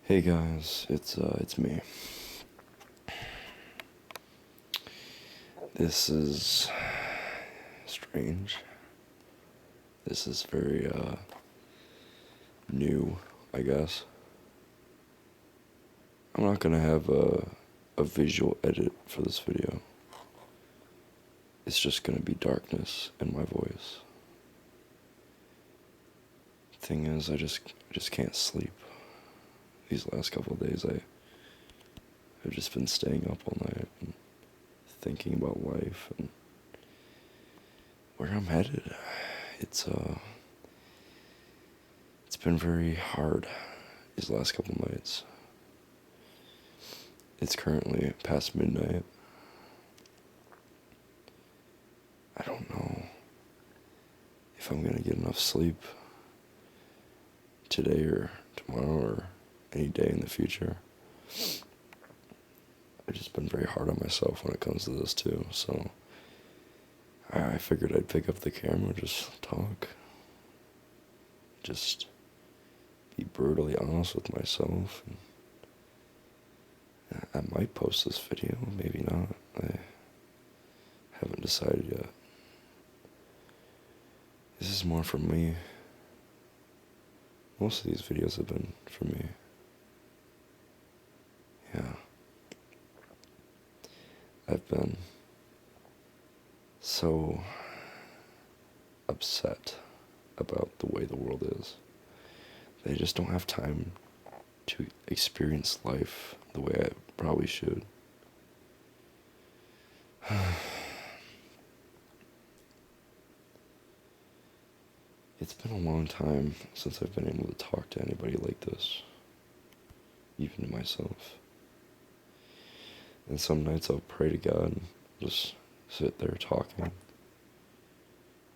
Hey guys, it's me. This is strange. This is very new, I guess. I'm not gonna have a visual edit for this video. It's just gonna be darkness and my voice. Thing is, I just can't sleep. These last couple of days, I've just been staying up all night and thinking about life and where I'm headed. It's been very hard these last couple nights. It's currently past midnight. I don't know if I'm gonna get enough sleep today or tomorrow or any day in the future. I've just been very hard on myself when it comes to this too, so I figured I'd pick up the camera, just talk, just be brutally honest with myself. And I might post this video, maybe not. I haven't decided yet. This is more for me. Most of these videos have been for me. Yeah. I've been so upset about the way the world is. They just don't have time to experience life the way I probably should. It's been a long time since I've been able to talk to anybody like this, even to myself. And some nights I'll pray to God and just sit there talking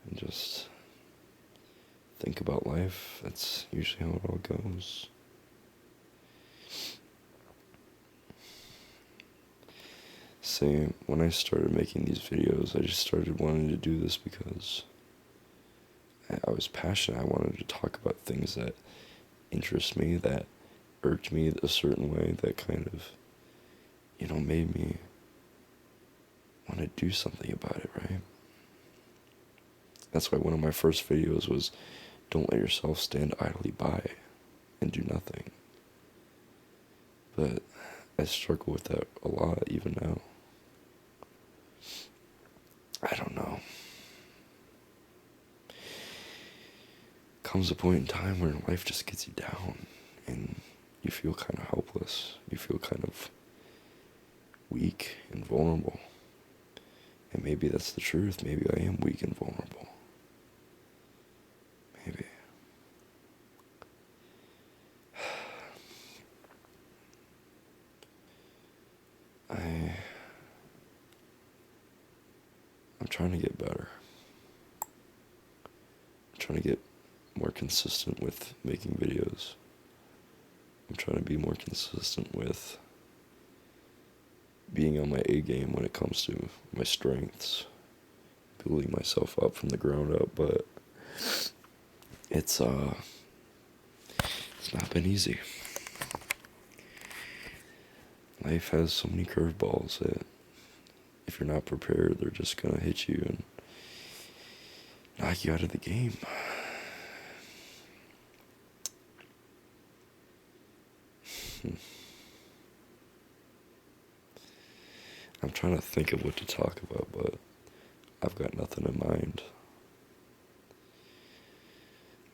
and just think about life. That's usually how it all goes. See, when I started making these videos, I just started wanting to do this because I was passionate. I wanted to talk about things that interest me, that irked me a certain way, that kind of, made me want to do something about it, right? That's why one of my first videos was, don't let yourself stand idly by and do nothing. But I struggle with that a lot, even now. I don't know. Comes a point in time where life just gets you down and you feel kind of helpless. You feel kind of weak and vulnerable. And maybe that's the truth. Maybe I am weak and vulnerable. Maybe. I'm trying to get better. I'm trying to get more consistent with making videos. I'm trying to be more consistent with being on my A game when it comes to my strengths, building myself up from the ground up, but it's not been easy. Life has so many curveballs that if you're not prepared, they're just gonna hit you and knock you out of the game. I'm trying to think of what to talk about, but I've got nothing in mind.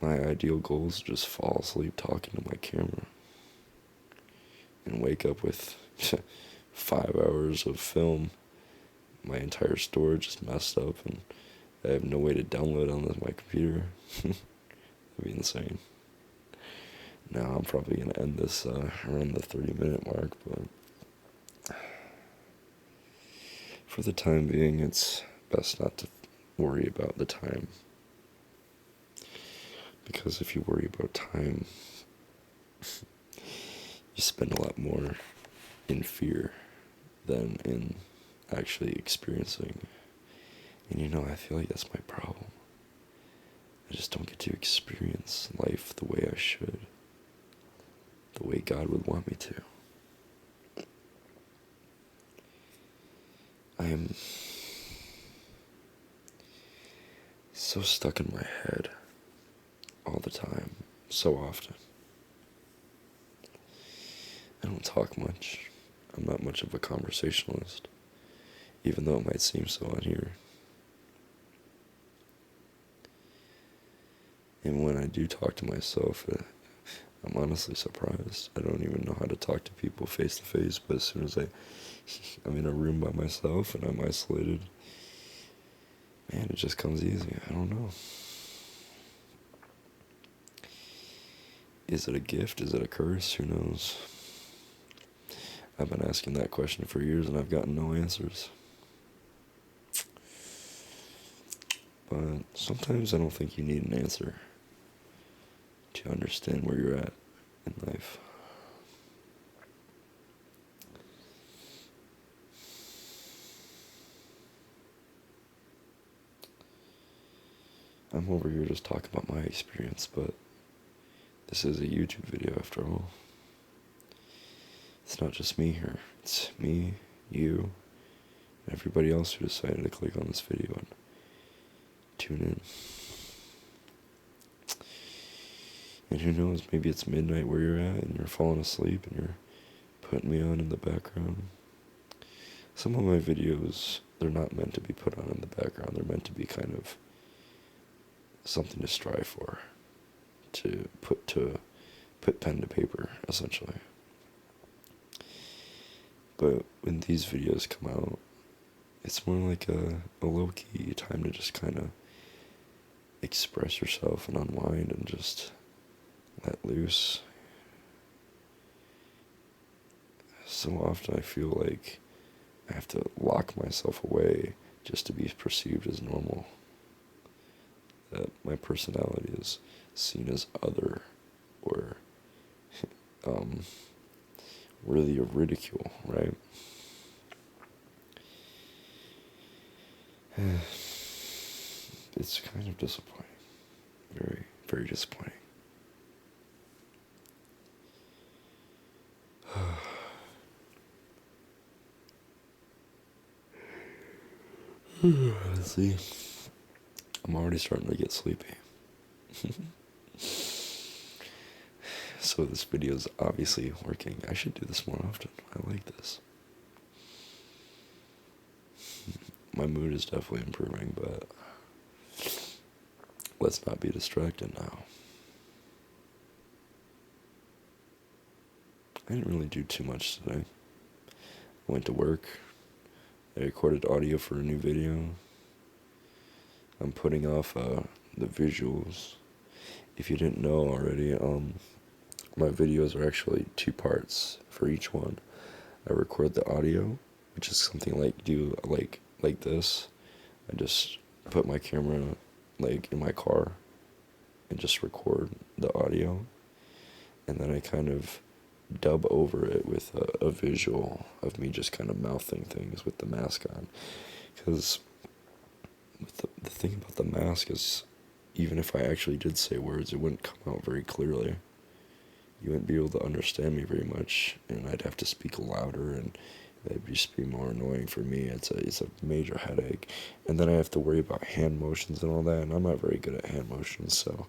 My ideal goal is to just fall asleep talking to my camera and wake up with 5 hours of film. My entire storage is messed up and I have no way to download on my computer. That'd be insane. Now I'm probably going to end this around the 30-minute mark, but for the time being, it's best not to worry about the time. Because if you worry about time, you spend a lot more in fear than in actually experiencing. And I feel like that's my problem. I just don't get to experience life the way I should, the way God would want me to. I am so stuck in my head all the time, so often. I don't talk much. I'm not much of a conversationalist, even though it might seem so on here. And when I do talk to myself, I'm honestly surprised. I don't even know how to talk to people face to face, but as soon as I'm in a room by myself and I'm isolated, man, it just comes easy. I don't know. Is it a gift? Is it a curse? Who knows? I've been asking that question for years and I've gotten no answers. But sometimes I don't think you need an answer to understand where you're at in life. I'm over here just talking about my experience, but this is a YouTube video after all. It's not just me here. It's me, you, and everybody else who decided to click on this video and tune in. And who knows, maybe it's midnight where you're at and you're falling asleep and you're putting me on in the background. Some of my videos, they're not meant to be put on in the background. They're meant to be kind of something to strive for, to put pen to paper, essentially. But when these videos come out, it's more like a low-key time to just kind of express yourself and unwind and just let loose. So often I feel like I have to lock myself away just to be perceived as normal. That my personality is seen as other or worthy of ridicule, right? It's kind of disappointing. Very, very disappointing. Let's see. I'm already starting to get sleepy. So this video is obviously working. I should do this more often. I like this. My mood is definitely improving, but let's not be distracted now. I didn't really do too much today. I went to work. I recorded audio for a new video. I'm putting off the visuals. If you didn't know already, my videos are actually 2 parts for each one. I record the audio, which is something like this. I just put my camera like in my car and just record the audio, and then I kind of dub over it with a visual of me just kind of mouthing things with the mask on. Because the thing about the mask is, even if I actually did say words, it wouldn't come out very clearly. You wouldn't be able to understand me very much, and I'd have to speak louder, and it'd just be more annoying for me. It's a major headache, and then I have to worry about hand motions and all that, and I'm not very good at hand motions, so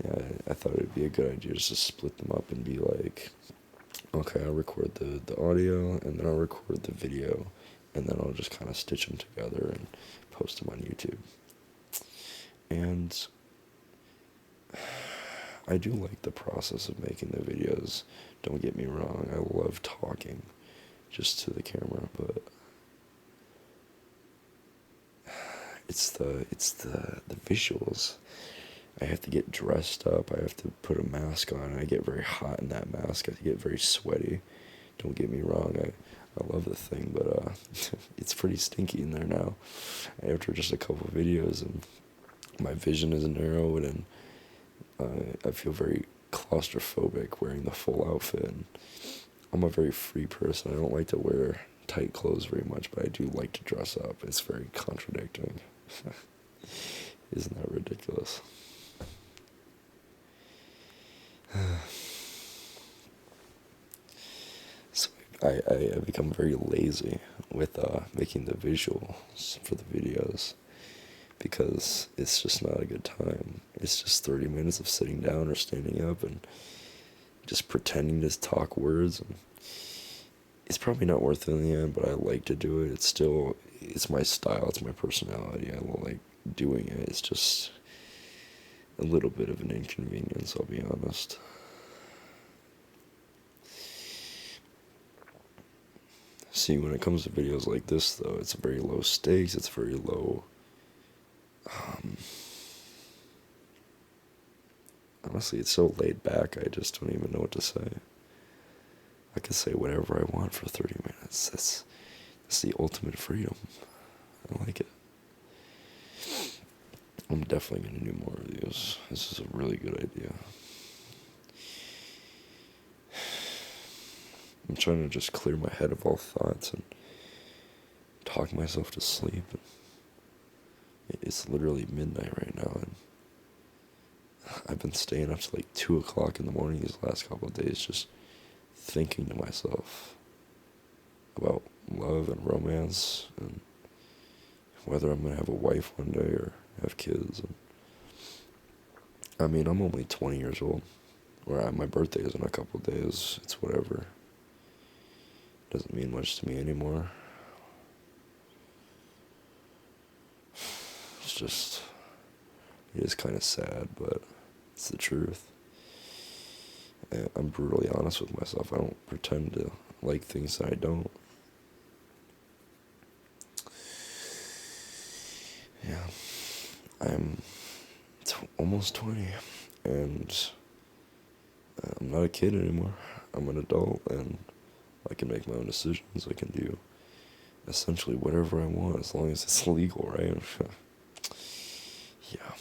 yeah, I thought it'd be a good idea just to split them up and be like, okay, I'll record the audio, and then I'll record the video, and then I'll just kind of stitch them together and post them on YouTube. And I do like the process of making the videos. Don't get me wrong. I love talking just to the camera, but it's the visuals. I have to get dressed up. I have to put a mask on. I get very hot in that mask. I get very sweaty. Don't get me wrong. I love the thing, but it's pretty stinky in there now. After just a couple of videos, and my vision is narrowed, and I feel very claustrophobic wearing the full outfit. And I'm a very free person. I don't like to wear tight clothes very much, but I do like to dress up. It's very contradicting. Isn't that ridiculous? I become very lazy with making the visuals for the videos because it's just not a good time. It's just 30 minutes of sitting down or standing up and just pretending to talk words, and it's probably not worth it in the end, but I like to do it. It's my style, it's my personality. I like doing it. It's just a little bit of an inconvenience, I'll be honest. See, when it comes to videos like this, though, it's very low stakes, it's very low, um, honestly, it's so laid back, I just don't even know what to say. I can say whatever I want for 30 minutes. That's the ultimate freedom. I like it. I'm definitely going to do more of these. This is a really good idea. I'm trying to just clear my head of all thoughts and talk myself to sleep. It's literally midnight right now, and I've been staying up to like 2 o'clock in the morning these last couple of days just thinking to myself about love and romance and whether I'm going to have a wife one day or have kids. And I mean, I'm only 20 years old. My birthday is in a couple of days. It's whatever. Doesn't mean much to me anymore. It is kind of sad, but it's the truth. And I'm brutally honest with myself. I don't pretend to like things that I don't. Yeah, I'm almost 20, and I'm not a kid anymore. I'm an adult, and I can make my own decisions. I can do essentially whatever I want as long as it's legal, right? Yeah.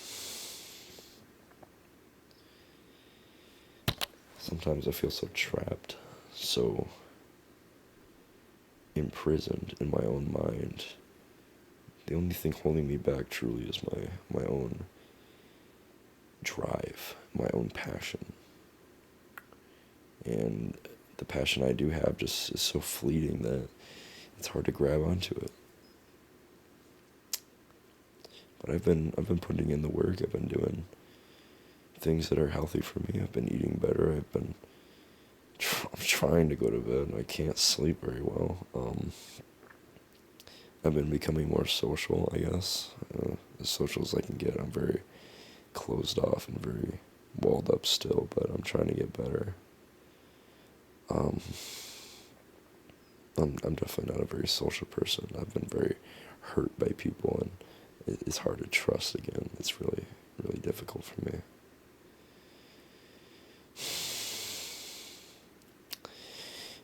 Sometimes I feel so trapped, so imprisoned in my own mind. The only thing holding me back truly is my own drive, my own passion. And the passion I do have just is so fleeting that it's hard to grab onto it. But I've been putting in the work. I've been doing things that are healthy for me. I've been eating better. I'm trying to go to bed, and I can't sleep very well. I've been becoming more social, I guess. As social as I can get. I'm very closed off and very walled up still, but I'm trying to get better. I'm definitely not a very social person. I've been very hurt by people, and it's hard to trust again. It's really, really difficult for me.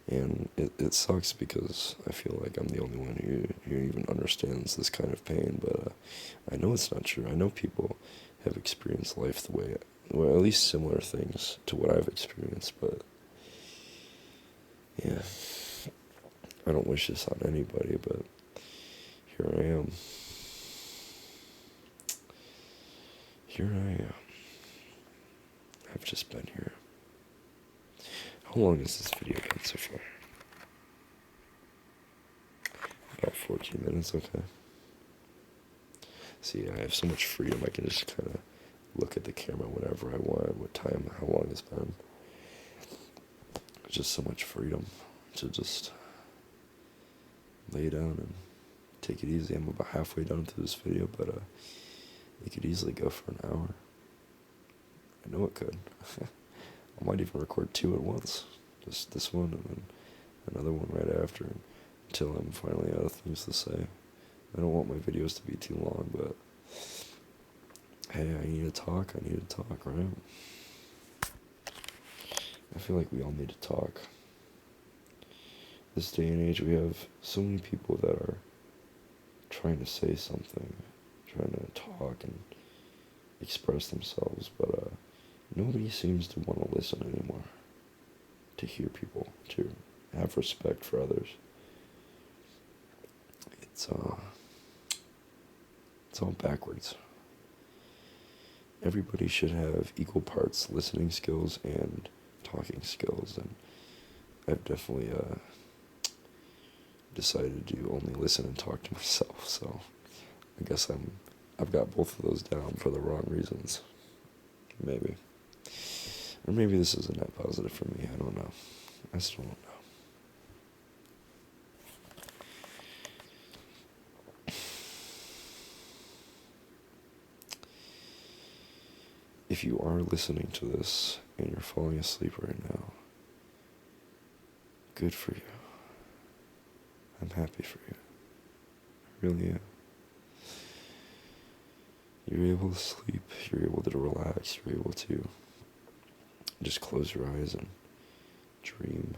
And it sucks because I feel like I'm the only one who even understands this kind of pain, but I know it's not true. I know people have experienced life the way, well, at least similar things to what I've experienced, but yeah, I don't wish this on anybody, but here I am. Here I am. I've just been here. How long has this video been so far? About 14 minutes, okay. See, I have so much freedom. I can just kind of look at the camera whenever I want, what time, how long it's been. It's just so much freedom to just lay down and take it easy. I'm about halfway done through this video, but it could easily go for an hour. I know it could. I might even record 2 at once. Just this one and then another one right after, until I'm finally out of things to say. I don't want my videos to be too long, but hey, I need to talk, right? I feel like we all need to talk. This day and age, we have so many people that are trying to say something, trying to talk and express themselves, but nobody seems to want to listen anymore, to hear people, to have respect for others. It's all backwards. Everybody should have equal parts listening skills and talking skills, and I've definitely decided to only listen and talk to myself. So I guess I've got both of those down for the wrong reasons. Maybe. Or maybe this is a net positive for me. I don't know. I still don't know. If you are listening to this and you're falling asleep right now, good for you. I'm happy for you. I really am. You're able to sleep, you're able to relax, you're able to just close your eyes and dream.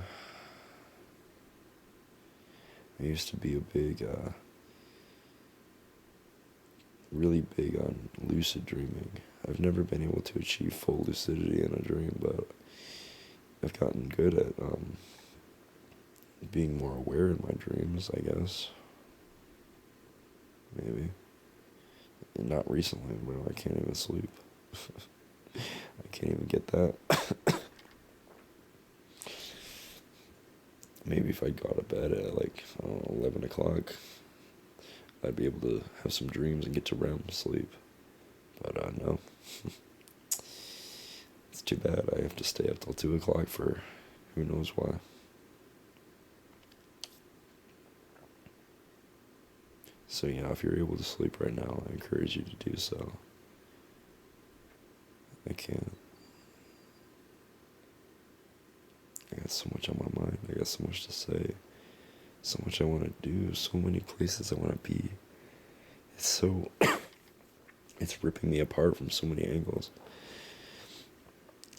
I used to be really big on lucid dreaming. I've never been able to achieve full lucidity in a dream, but I've gotten good at being more aware in my dreams, I guess. Maybe. And not recently, bro. I can't even sleep. I can't even get that. Maybe if I got to bed at like, I don't know, 11 o'clock, I'd be able to have some dreams and get to REM sleep. But no. It's too bad. I have to stay up till 2 o'clock for who knows why. So yeah, if you're able to sleep right now, I encourage you to do so. I can't. I got so much on my mind. I got so much to say. So much I want to do. So many places I want to be. It's so... it's ripping me apart from so many angles.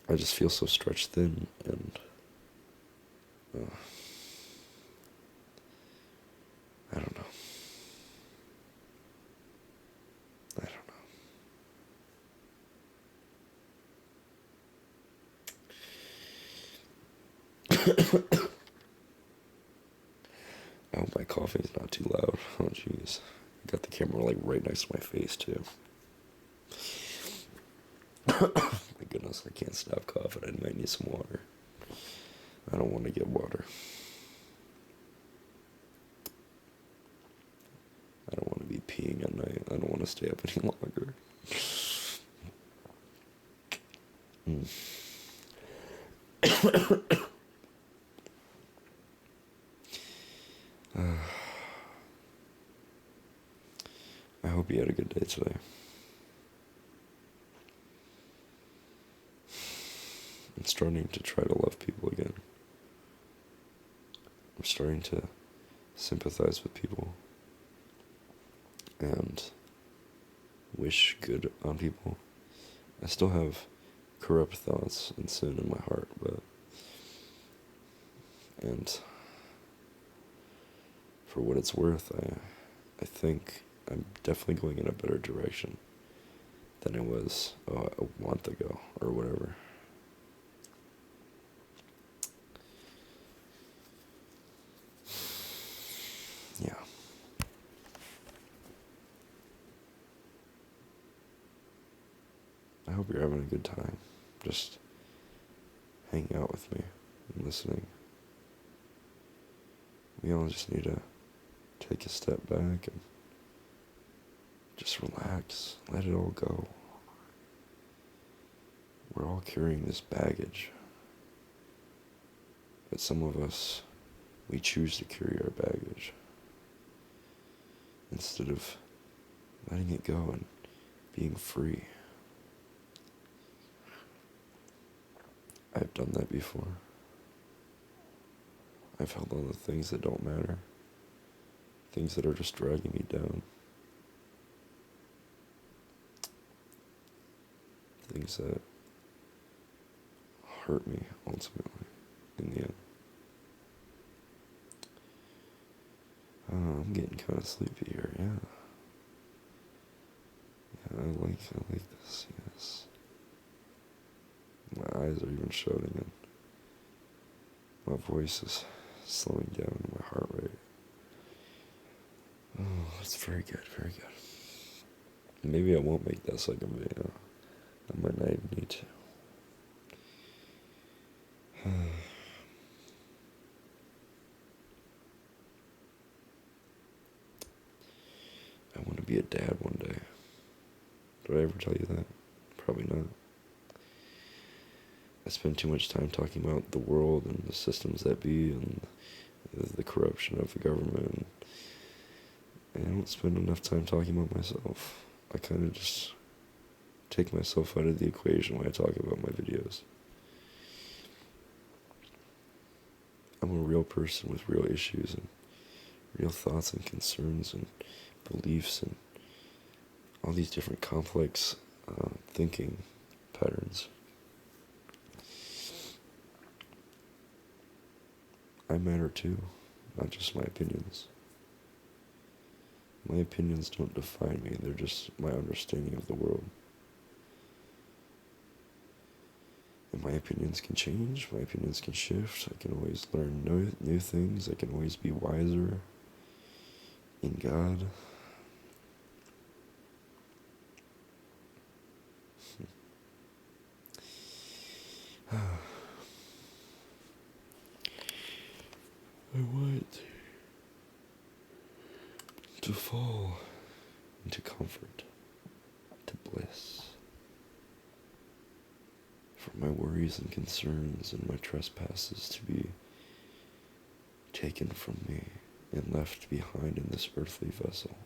I just feel so stretched thin, and... I don't know. I don't know. I hope my coughing's not too loud. Oh, jeez. I got the camera, like, right next to my face, too. My goodness, I can't stop coughing. I might need some water. I don't want to get water. I don't want to be peeing at night. I don't want to stay up any longer. I hope you had a good day today. I'm starting to try to love people again. I'm starting to sympathize with people and wish good on people. I still have corrupt thoughts and sin in my heart, and for what it's worth, I think I'm definitely going in a better direction than I was a month ago or whatever. Yeah. I hope you're having a good time. Just hanging out with me and listening. We all just need to take a step back and just relax. Let it all go. We're all carrying this baggage. But some of us, we choose to carry our baggage instead of letting it go and being free. I've done that before. I've held on to things that don't matter. Things that are just dragging me down. Things that hurt me, ultimately, in the end. I'm getting kind of sleepy here, yeah. Yeah, I like this, yes. My eyes are even shutting and my voice is slowing down and my heart rate. Oh, that's very good, very good. Maybe I won't make that second video. I might not even need to. dad one day. Did I ever tell you that? Probably not. I spend too much time talking about the world and the systems that be and the corruption of the government. And I don't spend enough time talking about myself. I kind of just take myself out of the equation when I talk about my videos. I'm a real person with real issues and real thoughts and concerns and beliefs and all these different complex thinking patterns. I matter too, not just my opinions. My opinions don't define me, they're just my understanding of the world. And my opinions can change, my opinions can shift, I can always learn new things, I can always be wiser in God. I want to fall into comfort, to bliss, for my worries and concerns and my trespasses to be taken from me and left behind in this earthly vessel.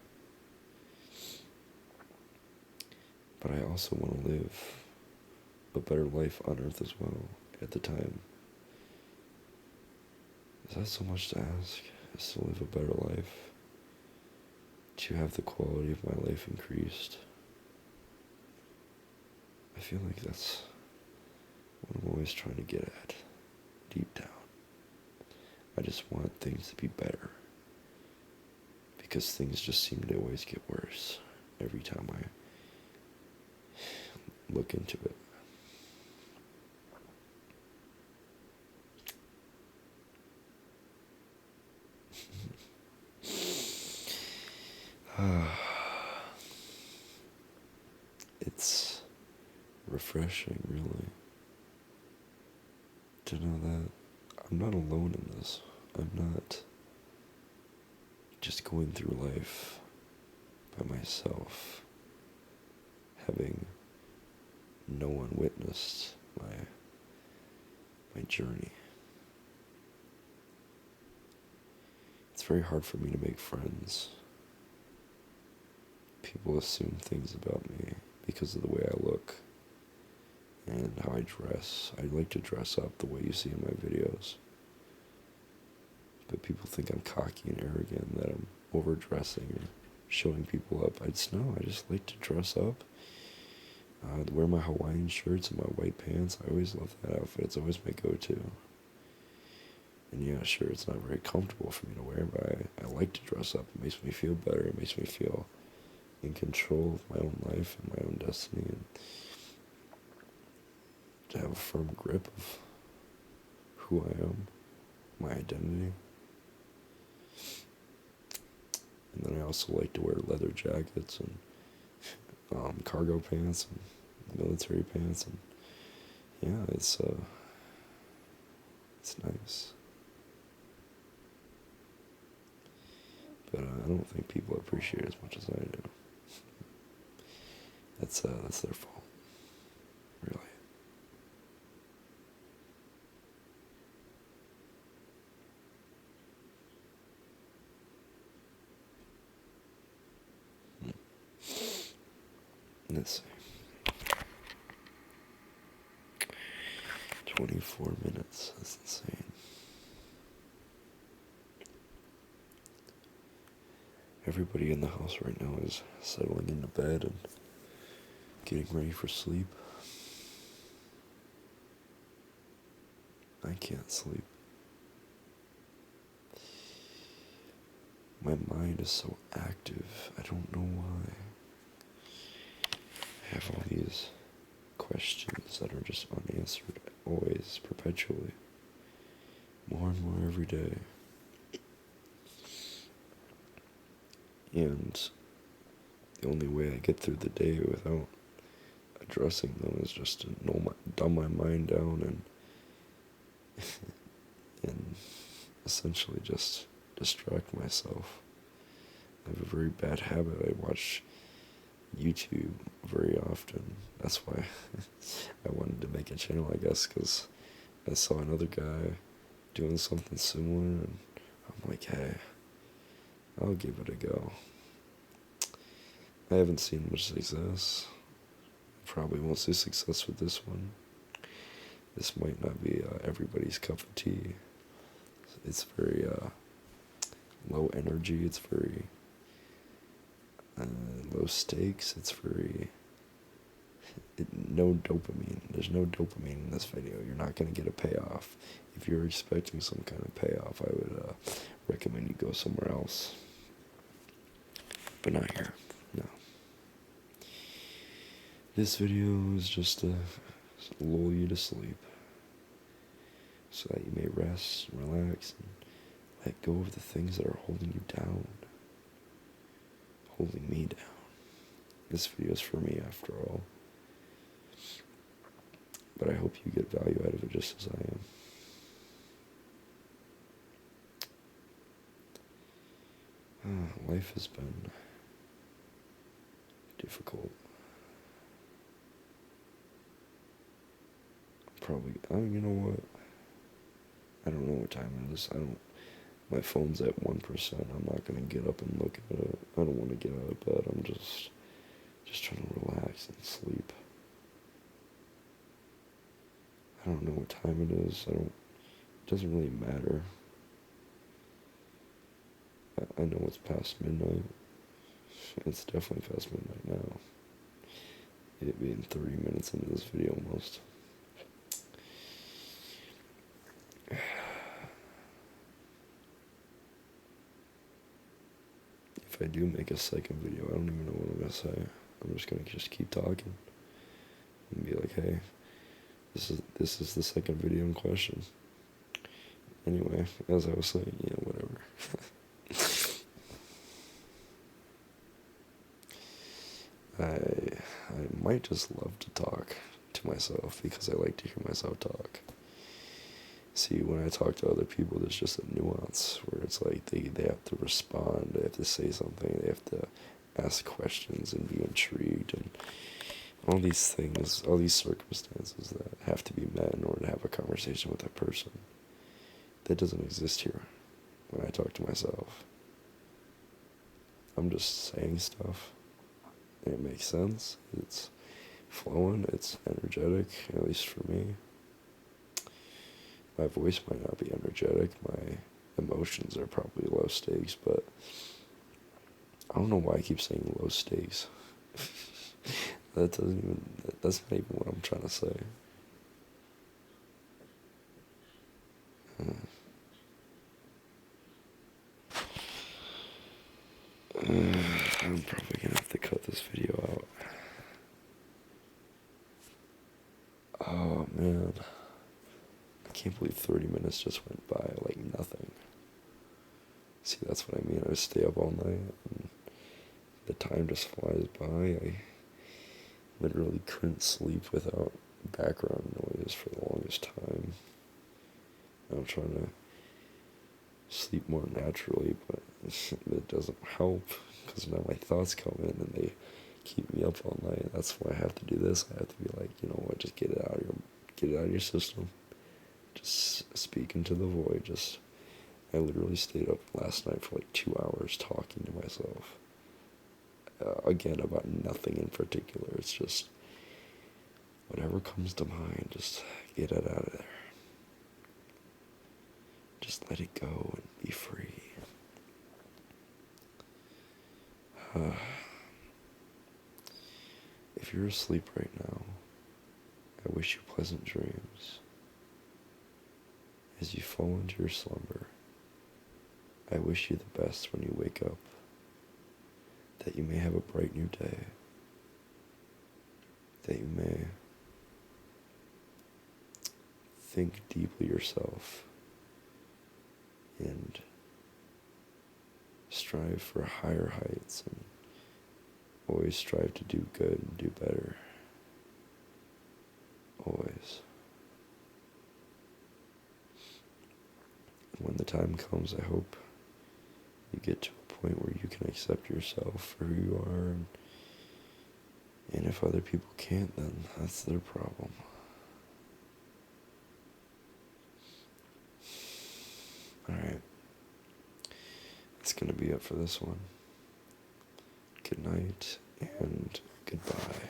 But I also want to live a better life on earth as well at the time. Is that so much to ask? Is to live a better life? To have the quality of my life increased? I feel like that's what I'm always trying to get at, deep down. I just want things to be better. Because things just seem to always get worse every time I look into it. It's refreshing, really, to know that I'm not alone in this. I'm not just going through life by myself, having no one witnessed my journey. It's very hard for me to make friends. People assume things about me because of the way I look and how I dress. I like to dress up the way you see in my videos. But people think I'm cocky and arrogant, that I'm overdressing or showing people up. I just like to dress up. To wear my Hawaiian shirts and my white pants. I always love that outfit. It's always my go-to. And yeah, sure, it's not very comfortable for me to wear, but I like to dress up. It makes me feel better. It makes me feel in control of my own life and my own destiny, and to have a firm grip of who I am, my identity. And then I also like to wear leather jackets and cargo pants and military pants, and yeah, it's nice. But I don't think people appreciate it as much as I do. That's their fault, really. Let's see. 24 minutes. That's insane. Everybody in the house right now is settling into bed and getting ready for sleep. I can't sleep. My mind is so active. I don't know why. I have all these questions that are just unanswered, always, perpetually. More and more every day. And the only way I get through the day without addressing them is just to dumb my mind down and essentially just distract myself. I have a very bad habit. I watch YouTube very often. That's why I wanted to make a channel, I guess, because I saw another guy doing something similar, and I'm like, hey, I'll give it a go. I haven't seen much success. Probably won't see success with this one. This might not be everybody's cup of tea. It's very low energy. It's very low stakes. It's very no dopamine. There's no dopamine in this video. You're not going to get a payoff. If you're expecting some kind of payoff, I would recommend you go somewhere else. But not here. No. This video is just to lull you to sleep, so that you may rest and relax and let go of the things that are holding you down, holding me down. This video is for me, after all. But I hope you get value out of it just as I am. Life has been difficult. Probably, you know what? I don't know what time it is. My phone's at 1%. I'm not gonna get up and look at it. I don't want to get out of bed. I'm just trying to relax and sleep. I don't know what time it is. It doesn't really matter. I know it's past midnight. It's definitely past midnight now. It being 30 minutes into this video almost. If I do make a second video, I don't even know what I'm gonna say. I'm just gonna keep talking and be like, hey, this is the second video in question. Anyway, as I was saying, yeah, whatever. I might just love to talk to myself because I like to hear myself talk. See, when I talk to other people, there's just a nuance where it's like they have to respond, they have to say something, they have to ask questions and be intrigued, and all these things, all these circumstances that have to be met in order to have a conversation with that person. That doesn't exist here when I talk to myself. I'm just saying stuff, and it makes sense, it's flowing, it's energetic, at least for me. My voice might not be energetic, my emotions are probably low stakes, but I don't know why I keep saying low stakes. That's not even what I'm trying to say. I'm probably gonna have to cut this video out. Oh man, I can't believe 30 minutes just went by like nothing. See, that's what I mean. I stay up all night and the time just flies by. I literally couldn't sleep without background noise for the longest time. I'm trying to sleep more naturally, but it doesn't help because now my thoughts come in and they keep me up all night. That's why I have to do this. I have to be like, you know what, just get it out of your system. Just speak into the void. I literally stayed up last night for like 2 hours talking to myself. Again, about nothing in particular. It's just whatever comes to mind, just get it out of there. Just let it go and be free. If you're asleep right now, I wish you pleasant dreams. As you fall into your slumber, I wish you the best when you wake up, that you may have a bright new day, that you may think deeply yourself and strive for higher heights and always strive to do good and do better. Always. When the time comes, I hope you get to a point where you can accept yourself for who you are, and if other people can't, then that's their problem. Alright, that's gonna be it for this one. Good night, and goodbye.